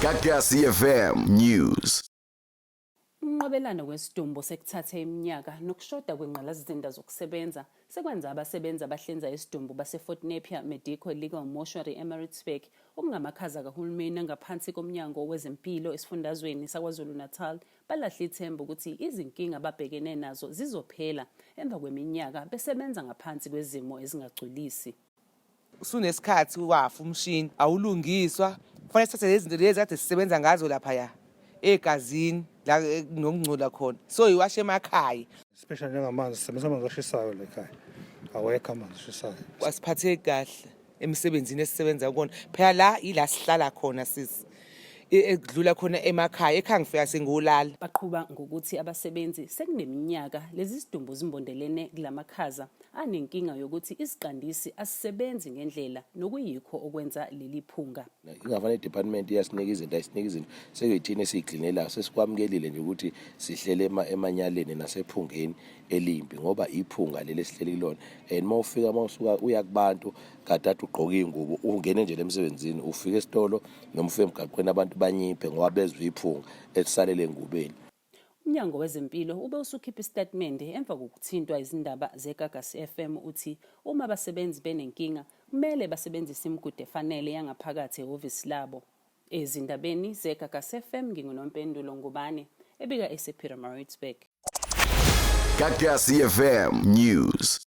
Gagasi FM News. Ukunqwabelana kwezidumbu osekuthathe iminyaka nokushoda kwengqalasizinda zokusebenza sekwenze abasebenzi abahlinza izidumbu base-Fort Napier Medico Legal Mortuary eMaritzburg okungamakhaza kahulumeni ngaphansi komnyango wezempilo esifundazweni saKwaZulu-Natal balahle ithemba ukuthi izinkinga ababhekene nazo zizophela emva kweminyaka besebenza ngaphansi kwezimo ezingagculisi. Usunesikhathi wafa umshini awulungiswa kufanele sithathe lezi zinto lezi kade sisebenza ngazo lapha egazini la nokungcola khona so iwashe emakhaya especially njengamanzi sisebenzisa amanzi ashisayo la ekhaya awekho amanzi ashisayo wasiphathe kahle emsebenzini esisebenza kuona phela la ila sihlala khona sisi ekudlula khona emakhaya ekhaya ngifika sengolala. Baqhuba ngokuthi abasebenzi sekuneminyaka lezi zidumbu zimbondelene kulamakhaza anenkinga yokuthi isiqandisi asisebenzi ngendlela nokuyikho okwenza leli phunga. Ingafana department yasinika izinto ayisinika izinto sekuyithini esiklinelayo sesikwamukelile nje ukuthi sihlele emanyaleni nasephungeni elimpi ngoba iphunga leli sihleli kulona and mawufika mawusuka uya kubantu kadathu ugqoka ingubo ungene nje emsebenzini ufika esitolo noma ufike emgaqweni abantu banyiphe ngoba bezwe iphunga elisalele engubeni. Umnyango wezempilo ube usukhipha istatement emva kokuthintwa izindaba zeGagasi FM uthi uma abasebenzi benenkinga kumele basebenzise imigudu efanele yangaphakathi ehhovisi labo. Ezindabeni zeGagasi FM nginguNompendulo Ngubane ebika eSepira Maritzburg. Gagasi FM News.